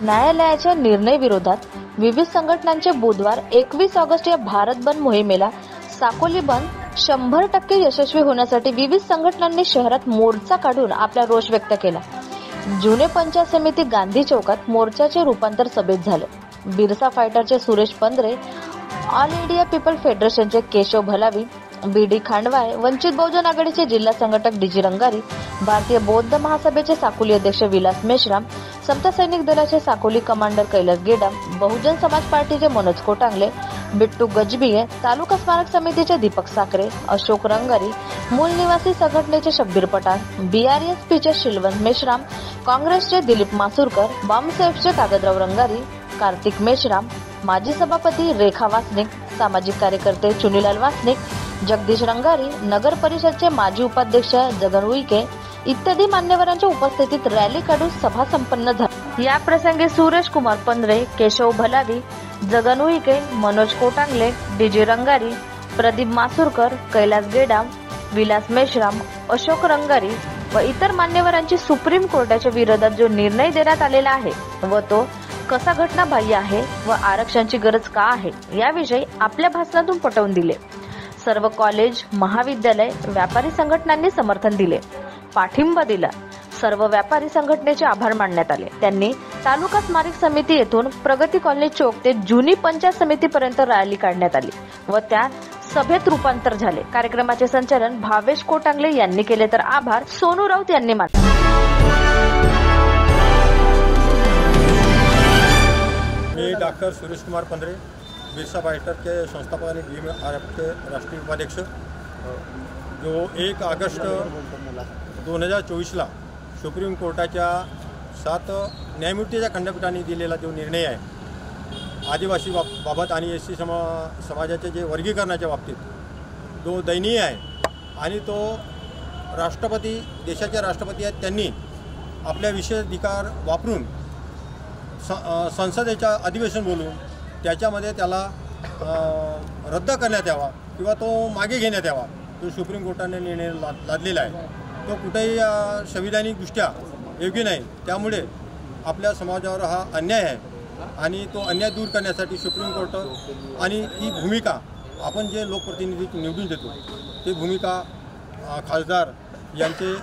न्यायालयाच्या निर्णय विरोधात विविध संघटनांचे बुधवार 21 ऑगस्ट या भारत बंद मोहिमेला साकोली बंद 100% यशस्वी होण्यासाठी विविध संघटनांनी शहरात मोर्चा काढून आपला रोष व्यक्त केला। जुने पंचायत समिती गांधी चौकात मोर्चाचे रूपांतर सभेत झाले। बिरसा फायटरचे Suresh Pandhare, all India people फेडरेशनचे केशव भलावी, बीडी खांडवाय, वंचित बहुजन आघाडीचे जिल्हा संघटक डीजी रंगारी, भारतीय बौद्ध महासभेचे साकोली अध्यक्ष विलास मेश्राम, समता सैनिक दलाचे साकोली कमांडर कैलास गेडाम, बहुजन समाज पार्टीचे मनोज कोटांगले, बिट्टू गजबिये, तालुका स्मारक समितीचे दीपक साखरे, अशोक रंगारी, मूल निवासी संघटनेचे शब्बीर पठाण, BRSPचे शिलवंत मेश्राम, काँग्रेसचे दिलीप मासुरकर, बॉम्बसेफचे कागदराव रंगारी, कार्तिक मेश्राम, माजी सभापती रेखा वासनिक, सामाजिक कार्यकर्ते चुनीलाल वासनिक, जगदीश रंगारी, नगर परिषदचे माजी उपाध्यक्ष जगन उईके इत्यादी मान्यवरांच्या उपस्थितीत रॅली काढून सभा संपन्न झाली। या प्रसंगी सुरेश कुमार पंधरे, केशव भलावी, जगन उईके, मनोज कोटांगले, डीजी रंगारी, प्रदीप मासुरकर, कैलास गेडाम, विलास मेश्राम, अशोक रंगारी व इतर मान्यवरांची सुप्रीम कोर्टाच्या विरोधात जो निर्णय देण्यात आलेला आहे व तो कसा घटनाबाह्य आहे व आरक्षणाची गरज का आहे याविषयी आपल्या भाषणातून पटवून दिले। सर्व कॉलेज, महाविद्यालय, व्यापारी संघटनांनी समर्थन दिले, पाठिंबा दिला। सर्व व्यापारी संघटनेचे आभार मानण्यात आले। त्यांनी तालुका स्मारक समिती येथून प्रगती कॉलनी चौक ते जुनी पंचायत समितीपर्यंत रॅली काढण्यात आली व त्या सभेत रूपांतर झाले। कार्यक्रमाचे संचालन भावेश कोटांगले यांनी केले तर आभार सोनू राऊत यांनी मानले। मी डॉक्टर सुरेश कुमार पंधरे, बिरसा फाइटर के संस्थापक आणि BMRF के राष्ट्रीय उपाध्यक्ष, जो 1 ऑगस्ट 2024ला सुप्रीम कोर्टाच्या 7 न्यायमूर्तीच्या खंडपीठाने दिलेला जो निर्णय आहे आदिवासी बाबत आणि SC समाजाच्या जे वर्गीकरणाच्या बाबतीत जो दयनीय आहे आणि तो राष्ट्रपती, देशाचे राष्ट्रपती आहेत, त्यांनी आपल्या विशेषाधिकार वापरून संसदेच्या अधिवेशन बोलून त्याच्यामध्ये त्याला रद्द करण्यात यावा किंवा तो मागे घेण्यात यावा जो सुप्रीम कोर्टाने निर्णय लादलेला आहे तो कुठेही संविधानिकदृष्ट्या योग्य नाही। त्यामुळे आपल्या समाजावर हा अन्याय आहे आणि तो अन्याय दूर करण्यासाठी सुप्रीम कोर्ट आणि ही भूमिका आपण जे लोकप्रतिनिधी निवडून देतो ती भूमिका खासदार यांचे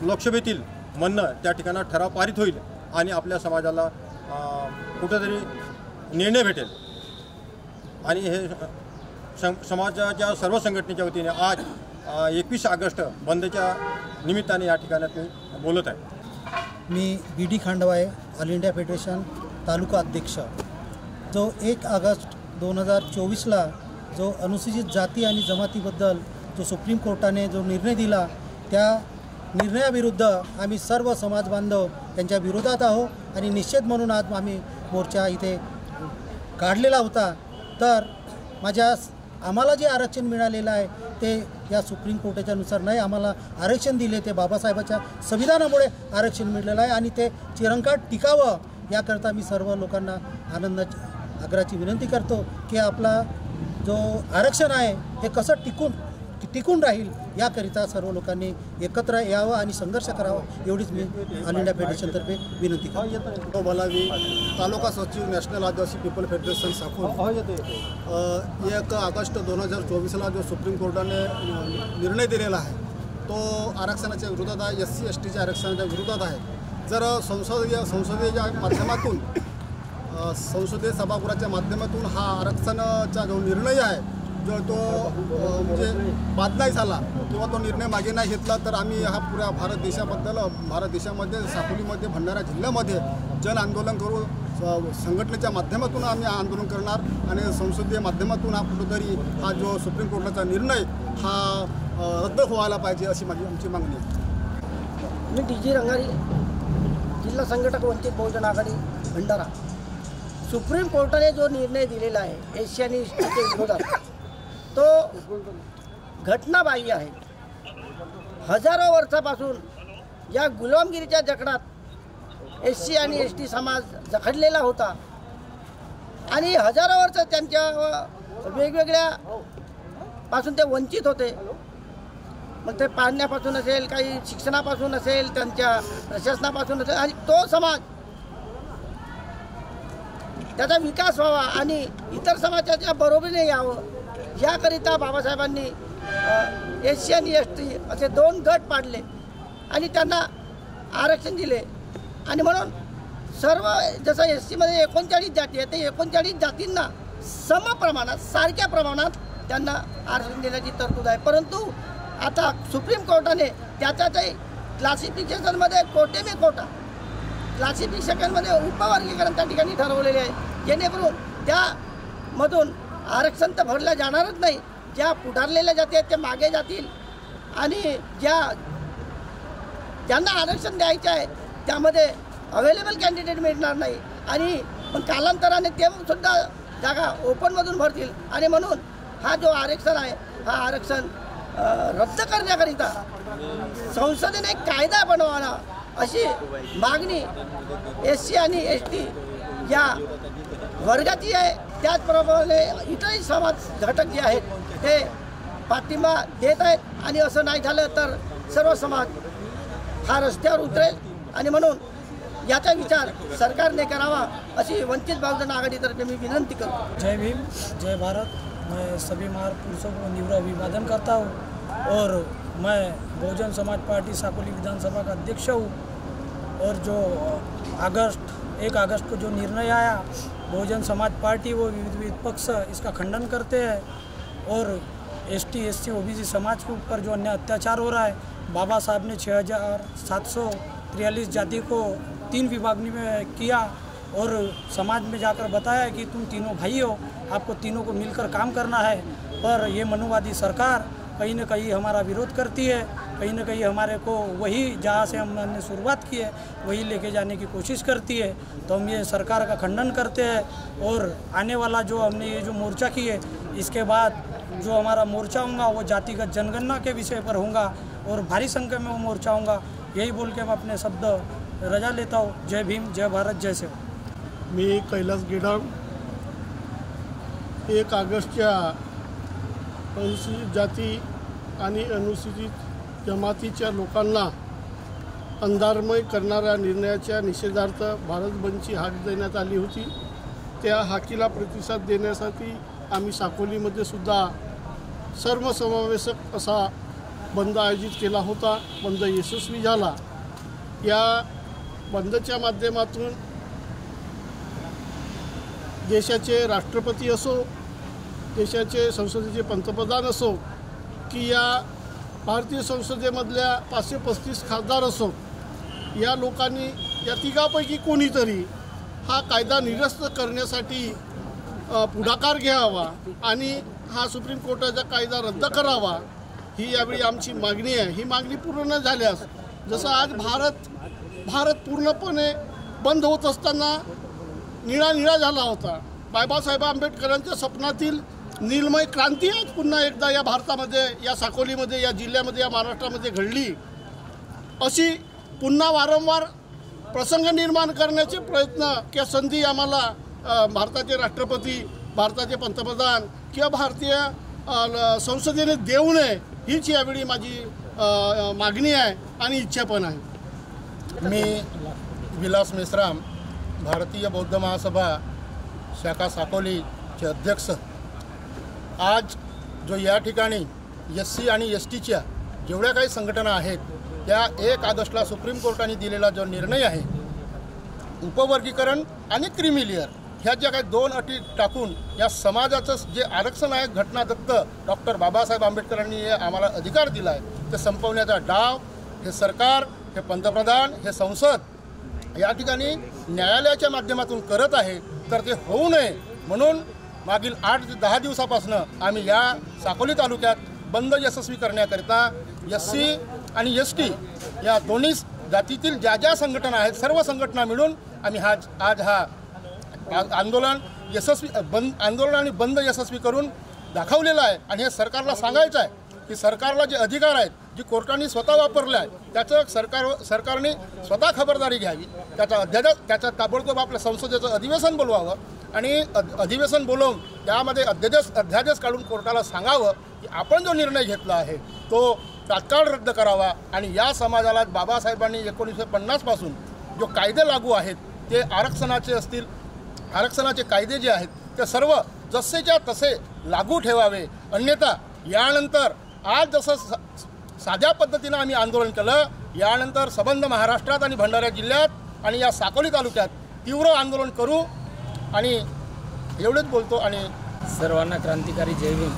लोकसभेतील म्हणणं त्या ठिकाणी ठराव पारित होईल आणि आपल्या समाजाला कुठेतरी निर्णय भेटेल। आणि हे समाजाच्या सर्व संघटनेच्या वतीने आज 21 ऑगस्ट बंदच्या निमित्ताने या ठिकाणी बोलत आहे। मी BD खांडवाय, ऑल इंडिया फेडरेशन तालुका अध्यक्ष। जो 1 ऑगस्ट 2024ला जो अनुसूचित जाती आणि जमातीबद्दल जो सुप्रीम कोर्टाने जो निर्णय दिला त्या निर्णयाविरुद्ध आम्ही सर्व समाज बांधव त्यांच्या विरोधात आहोत आणि निश्चित म्हणून आज आम्ही मोर्चा इथे काढलेला होता। तर आम्हाला जे आरक्षण मिळालेलं आहे ते या सुप्रीम कोर्टाच्या नुसार नाही, आम्हाला आरक्षण दिले ते बाबासाहेबांच्या संविधानामुळे आरक्षण मिळालेलं आहे आणि ते चिरंकाळ टिकावं याकरता मी सर्व लोकांना आनंदाची आग्रहाची विनंती करतो की आपला जो आरक्षण आहे हे कसं टिकून राहील याकरिता सर्व लोकांनी एकत्र यावं आणि संघर्ष करावा एवढीच मी ऑल इंडिया फेडरेशनतर्फे विनंती करतो। भलावी, तालुका सचिव, नॅशनल आदिवासी पीपल फेडरेशन साकोली। 1 ऑगस्ट 2024ला जो सुप्रीम कोर्टाने निर्णय दिलेला आहे तो आरक्षणाच्या विरोधात आहे, SC STच्या आरक्षणाच्या विरोधात आहे। जर संसदेच्या माध्यमातून संसदीय सभागृहाच्या माध्यमातून हा आरक्षणाचा जो निर्णय आहे जो तो म्हणजे बाद नाही झाला किंवा तो निर्णय मागे नाही घेतला तर आम्ही हा पुऱ्या भारत देशामध्ये साकोलीमध्ये भंडारा जिल्ह्यामध्ये जन आंदोलन करू। संघटनेच्या माध्यमातून आम्ही आंदोलन करणार आणि संसदीय माध्यमातून हा कुठेतरी हा जो सुप्रीम कोर्टाचा निर्णय हा रद्द व्हायला पाहिजे अशी आमची मागणी आहे। मी डीजी रंगारी, जिल्हा संघटक वंचित बहुजन आघाडी भंडारा। सुप्रीम कोर्टाने जो निर्णय दिलेला आहे SC आणि STच्या विरोधात तो घटनाबाह्य आहे। हजारो वर्षापासून या गुलामगिरीच्या जकडात SC आणि ST समाज जखडलेला होता आणि हजारो वर्ष त्यांच्या वेगवेगळ्या पासून ते वंचित होते। मग ते पाळण्यापासून असेल, काही शिक्षणापासून असेल, त्यांच्या प्रशासनापासून असेल आणि तो समाज त्याचा विकास व्हावा आणि इतर समाजाच्या बरोबरीने यावं याकरिता बाबासाहेबांनी SC आणि ST असे 2 गट पाडले आणि त्यांना आरक्षण दिले. आणि म्हणून सर्व जसं SCमध्ये 39 जाती आहेत, ते 39 जातींना समप्रमाणात सारख्या प्रमाणात त्यांना आरक्षण देण्याची तरतूद आहे. परंतु आता सुप्रीम कोर्टाने त्याच्यातही क्लासिफिकेशनमध्ये कोटे में कोटा क्लासिफिकेशनमध्ये उपवर्गीकरण त्या ठिकाणी ठरवलेले आहे, जेणेकरून त्यामधून आरक्षण तर भरलं जाणारच नाही. ज्या पुढारलेल्या जाती आहेत ते मागे जातील आणि ज्यांना आरक्षण द्यायचे आहे त्यामध्ये अवेलेबल कॅन्डिडेट मिळणार नाही आणि पण कालांतराने ते सुद्धा जागा ओपनमधून भरतील. आणि म्हणून हा जो आरक्षण आहे हा आरक्षण रद्द करण्याकरिता संसदेने एक कायदा बनवावा अशी मागणी SC आणि ST या वर्गाची आहे. त्याचप्रमाणे इतरही समाज घटक जे आहेत ते पाठिंबा देत आहेत आणि असं नाही झालं तर सर्व समाज हा रस्त्यावर उतरेल. आणि म्हणून याचा विचार सरकारने करावा अशी वंचित बहुजन आघाडीतर्फे मी विनंती करतो. जय भीम, जय भारत. मैं सभी महापुरुषों को निम्र अभिवादन करता हूँ और मैं बहुजन समाज पार्टी साकोली विधानसभा का अध्यक्ष हूँ. और जो 1 अगस्त को जो निर्णय आया, बहुजन समाज पार्टी वो विविध पक्ष इसका खंडन करते हैं और ST SC OBC समाज के ऊपर जो अन्य अत्याचार हो रहा है, बाबा साहब ने 6743 जाति को 3 विभाग में किया और समाज में जाकर बताया कि तुम तीनों भाई हो, आपको तीनों को मिलकर काम करना है. पर ये मनुवादी सरकार कहीं न कहीं हमारा विरोध करती है, कहीं न कहीं हमारे को वही जहाँ से हमने शुरुआत की है वही लेके जाने की कोशिश करती है. तो हम ये सरकार का खंडन करते हैं और आने वाला जो हमने ये जो मोर्चा की है, इसके बाद जो हमारा मोर्चा होगा वो जातिगत जनगणना के विषय पर होगा और भारी संख्या में वो मोर्चा होगा. यही बोल के मैं अपने शब्द रजा लेता हूँ. जय भीम, जय भारत, जय सेवा. मी कैलास गिडाम. 1 ऑगस्टच्या अनुसूचित जाती आणि अनुसूचित जमातीच्या लोकांना अंधारमय करणाऱ्या निर्णयाच्या निषेधार्थ भारत बंदची हाक देण्यात आली होती. त्या हाकीला प्रतिसाद देण्यासाठी आम्ही साकोलीमध्ये सुद्धा सर्वसमावेशक असा बंद आयोजित केला होता. बंद यशस्वी झाला. या बंदच्या माध्यमातून देशाचे राष्ट्रपती असो, देशाचे संसदेचे पंतप्रधान असो की या भारतीय संसदेमधल्या 535 खासदार असो, या लोकांनी या तिघापैकी कोणीतरी हा कायदा निरस्त करण्यासाठी पुढाकार घ्यावा आणि हा सुप्रीम कोर्टाचा कायदा रद्द करावा ही यावेळी आमची मागणी आहे. ही मागणी पूर्ण न झाल्यास जसं आज भारत पूर्णपणे बंद होत असताना निळा झाला होता, बाबासाहेब आंबेडकरांच्या स्वप्नातील नीलमय क्रांती आज पुन्हा एकदा या भारतामध्ये, या साकोलीमध्ये, या जिल्ह्यामध्ये, या महाराष्ट्रामध्ये घडली. अशी पुन्हा वारंवार प्रसंग निर्माण करण्याचे प्रयत्न किंवा संधी आम्हाला भारताचे राष्ट्रपती, भारताचे पंतप्रधान किंवा भारतीय संसदेने देऊ नये हीच यावेळी माझी मागणी आहे आणि इच्छा पण आहे. मी विलास मेश्राम, भारतीय बौद्ध महासभा शाखा साकोलीचे अध्यक्ष. आज जो या ठिकाणी SC आणि STच्या जेवढ्या काही संघटना आहेत त्या 1 ऑगस्टला सुप्रीम कोर्टाने दिलेला जो निर्णय आहे, उपवर्गीकरण आणि क्रीमी लेअर ह्या ज्या काही 2 अटी टाकून या समाजाचं जे आरक्षण आहे घटनादत्त डॉक्टर बाबासाहेब आंबेडकरांनी आम्हाला अधिकार दिला आहे ते संपवण्याचा डाव हे सरकार, हे पंतप्रधान, हे संसद या ठिकाणी न्यायालयाच्या माध्यमातून करत आहे. तर ते होऊ नये म्हणून मागील 8 ते 10 दिवसापासून आम्ही या साकोली तालुक्यात बंद यशस्वी करण्याकरिता SC आणि ST या दोन्ही जातीतील ज्या संघटना आहेत सर्व संघटना मिळून आम्ही आज हा आंदोलन आणि बंद यशस्वी करून दाखवलेलं आहे. आणि हे सरकारला सांगायचं आहे की सरकारला जे अधिकार आहेत जी कोर्टाने स्वतः वापरले आहेत त्याचं सरकारने स्वतः खबरदारी घ्यावी. त्याचा ताबडतोब आपल्या संसदेचं अधिवेशन बोलवावं आणि अधिवेशन बोलवून त्यामध्ये अध्यादेश काढून कोर्टाला सांगावं की आपण जो निर्णय घेतला आहे तो तात्काळ रद्द करावा आणि या समाजाला बाबासाहेबांनी 1950 पासून जो कायदे लागू आहेत ते आरक्षणाचे असतील, आरक्षणाचे कायदे जे आहेत ते सर्व जसेच्या तसे लागू ठेवावे. अन्यथा यानंतर आज जसं साध्या पद्धतीनं आम्ही आंदोलन केलं, यानंतर संबंध महाराष्ट्रात आणि भंडारा जिल्ह्यात आणि या साकोली तालुक्यात तीव्र आंदोलन करू. आणि एवढेच बोलतो आणि सर्वांना क्रांतिकारी जय भीम.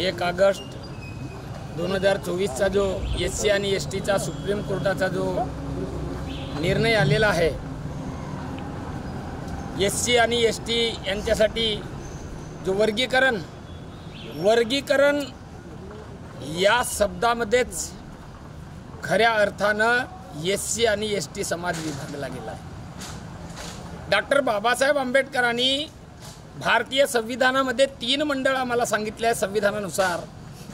1 ऑगस्ट 2024चा जो SC आणि STचा सुप्रीम कोर्टाचा जो निर्णय आलेला आहे, SC आणि ST यांच्यासाठी जो वर्गीकरण या शब्दामध्येच खऱ्या अर्थानं SC आणि ST समाज विभागला गेला आहे. डॉक्टर बाबासाहेब आंबेडकरांनी भारतीय संविधानामध्ये 3 मंडळ आम्हाला सांगितले आहे संविधानानुसार.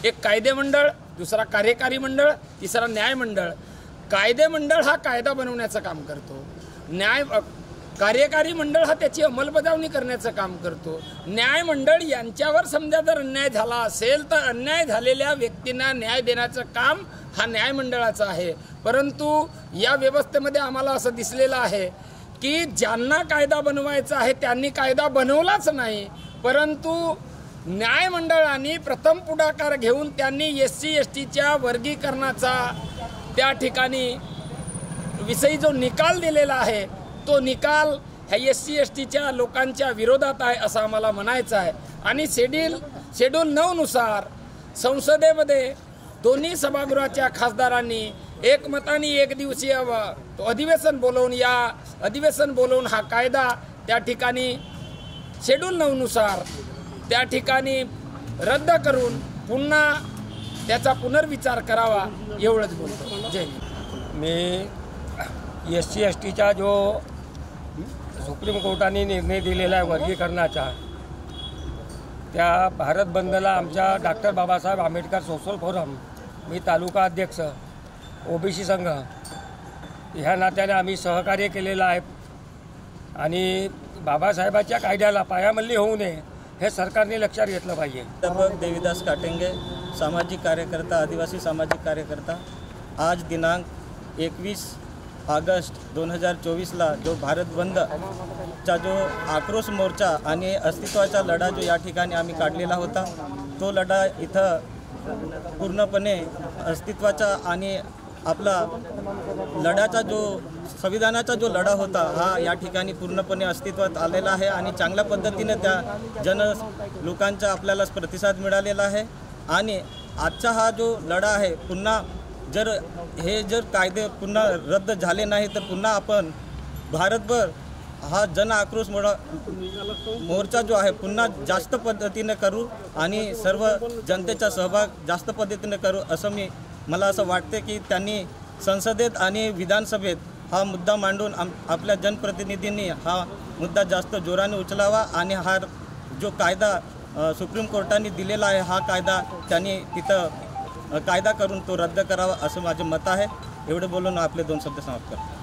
एक कायदे मंडळ, दुसरा कार्यकारी मंडळ, तिसरा न्याय मंडळ. कायदे मंडळ हा कायदा बनवण्याचं काम करतो, कार्यकारी मंडळ हा त्याची अंमलबजावणी करण्याचं काम करतो. न्याय मंडळ यांच्यावर समजा जर अन्याय झाला असेल तर अन्याय झालेल्या व्यक्तींना न्याय देण्याचं काम हा न्याय मंडळाचं आहे. परंतु या व्यवस्थेमध्ये आम्हाला असं दिसलेलं आहे की ज्यांना कायदा बनवायचा आहे त्यांनी कायदा बनवलाच नाही, परंतु न्याय मंडळाने प्रथम पुढाकार घेऊन त्यांनी SC STच्या वर्गीकरणाचा त्या ठिकाणी विषयी जो निकाल दिलेला आहे तो निकाल ह्या SC STच्या लोकांच्या विरोधात आहे असं आम्हाला म्हणायचं आहे. आणि शेड्यूल 9 नुसार संसदेमध्ये दोन्ही सभागृहाच्या खासदारांनी एकमताने एक दिवसीय अधिवेशन बोलवून हा कायदा त्या ठिकाणी शेड्यूल 9 नुसार त्या ठिकाणी रद्द करून पुन्हा त्याचा पुनर्विचार करावा एवढंच बोलतो. जय हिंद. मी SC STचा जो सुप्रीम कोर्टाने निर्णय दिलेला आहे वर्गीकरणाचा, त्या भारत बंदला आमच्या doctor Babasaheb Ambedkar social forum, मी तालुका अध्यक्ष OBC संघ ह्या नात्याने आम्ही सहकार्य केलेलं आहे. आणि बाबासाहेबाच्या कायद्याला पायामल्ली होऊ नये हे सरकारने लक्षात घेतलं पाहिजे. प्राध्यापक देवीदास काटेंगे, सामाजिक कार्यकर्ता, आदिवासी सामाजिक कार्यकर्ता. आज दिनांक 21 ऑगस्ट 2024ला जो भारत बंदचा जो आक्रोश मोर्चा आणि अस्तित्वाचा लढा जो या ठिकाणी आम्ही काढलेला होता, तो लढा इथं पूर्णपणे अस्तित्वाचा आणि आपला लढाचा जो संविधानाचा जो लढा होता हा या ठिकाणी पूर्णपणे अस्तित्वात आलेला आहे. आणि चांगल्या पद्धतीने त्या लोकांचा आपल्याला प्रतिसाद मिळालेला आहे. आणि आजचा हा जो लढा आहे, पुन्हा जर कायदे पुन्हा रद्द झाले नाही तर पुन्हा आपण भारतभर हा जन आक्रोश मोर्चा जो आहे पुन्हा जास्त पद्धतीने करू आणि सर्व जनतेचा सहभाग जास्त पद्धतीने करू असं मला असं वाटते की त्यांनी संसदेत आणि विधानसभेत हा मुद्दा मांडून आपल्या जनप्रतिनिधींनी हा मुद्दा जास्त जोराने उचलावा. आणि हा जो कायदा सुप्रीम कोर्टाने दिलेला आहे हा कायदा त्यांनी तिथं कायदा करून तो रद्द करावा असं माझे मत आहे. एवढे बोलून आपले 2 शब्द समाप्त करतो.